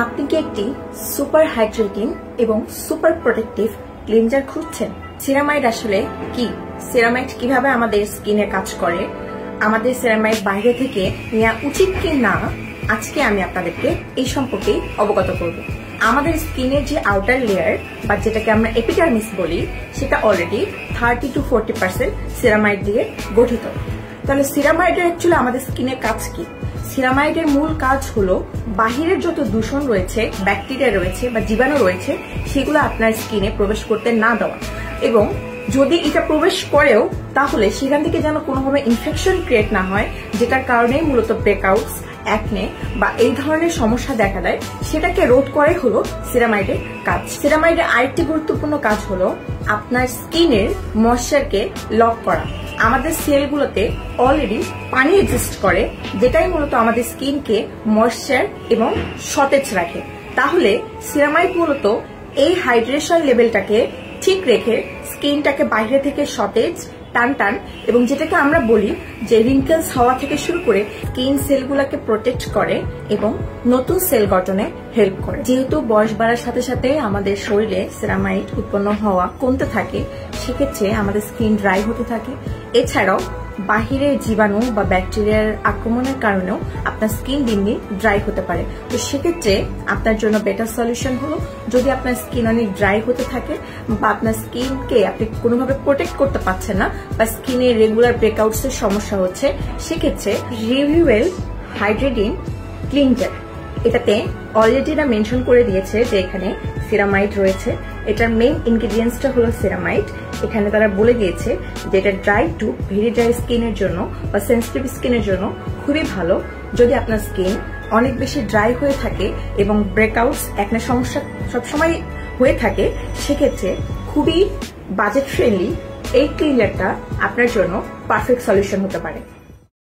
আপনি কি একটি সুপার হাইড্রেটিং এবং সুপার প্রোটেক্টিভ ক্লিনজার খুঁজছেন? সিরামাইড আসলে কি? সিরামাইড কিভাবে আমাদের স্কিনে কাজ করে, আমাদের সিরামাইড বাইরে থেকে নেওয়া উচিত কি না, আজকে আমি আপনাদেরকে এই সম্পর্কে অবগত করব। আমাদের স্কিনের যে আউটার লেয়ার বা যেটাকে আমরা এপিডার্মিস বলি, সেটা অলরেডি 30 to 40% সিরামাইড দিয়ে গঠিত। তাহলে সিরামাইডের অ্যাকচুয়ালি আমাদের স্কিনের কাজ কি? সিরামাইডের মূল কাজ হলো বাহিরের যত দূষণ রয়েছে, ব্যাকটেরিয়া রয়েছে বা জীবাণু রয়েছে, সেগুলো আপনার স্কিনে প্রবেশ করতে না দেওয়া, এবং যদি এটা প্রবেশ করেও তাহলে সেখান থেকে যেন কোনোভাবে ইনফেকশন ক্রিয়েট না হয়, যেটার কারণে মূলত ব্রেকআউটস, অ্যাকনে বা এই ধরনের সমস্যা দেখা দেয়, সেটাকে রোধ করে হলো সিরামাইডের কাজ। সিরামাইডের আরেকটি গুরুত্বপূর্ণ কাজ হলো আপনার স্কিনের ময়েশ্চারকে লক করা। আমাদের সেলগুলোতে অলরেডি পানি এক্সিস্ট করে, যেটাই মূলত আমাদের স্কিনকে ময়েশ্চার এবং সতেজ রাখে। তাহলে সিরামাইড মূলত এই হাইড্রেশন লেভেলটাকে ঠিক রেখে স্কিনটাকে বাইরে থেকে সতেজ, টান এবং যেটাকে আমরা বলি যে রিঙ্কেলস হওয়া থেকে শুরু করে স্কিন সেলগুলোকে প্রোটেক্ট করে এবং নতুন সেল গঠনে হেল্প করে। যেহেতু বয়স বাড়ার সাথে সাথে আমাদের শরীরে সিরামাইড উৎপন্ন হওয়া কমতে থাকে, সেক্ষেত্রে আমাদের স্কিন ড্রাই হতে থাকে। এছাড়াও বাহিরের জীবাণু বা ব্যাকটেরিয়ার আক্রমণের কারণেও আপনার স্কিন দিন দিন ড্রাই হতে পারে। তো সেক্ষেত্রে আপনার জন্য বেটার সলিউশন হলো, যদি আপনার স্কিন অনেক ড্রাই হতে থাকে বা আপনার স্কিনকে আপনি কোনোভাবে প্রোটেক্ট করতে পারছেন না বা স্কিনে রেগুলার ব্রেকআউটস এর সমস্যা হচ্ছে, সেক্ষেত্রে রিভিউয়েল হাইড্রেটিং ক্লিনজার, এটাতে অলরেডি এটা মেনশন করে দিয়েছে যে এখানে সিরামাইড রয়েছে। এটার মেইন ইনগ্রিডিয়েন্টসটা হলো সিরামাইড। এখানে তারা বলে দিয়েছে যে এটা ড্রাই টু ভেরি ড্রাই স্কিনের জন্য বা সেন্সিটিভ স্কিনের জন্য খুবই ভালো। যদি আপনার স্কিন অনেক বেশি ড্রাই হয়ে থাকে এবং ব্রেকআউটস, অ্যাকনে সমস্যা সবসময় হয়ে থাকে, সেক্ষেত্রে খুবই বাজেট ফ্রেন্ডলি এই ক্লিনজারটা আপনার জন্য পারফেক্ট সলিউশন হতে পারে।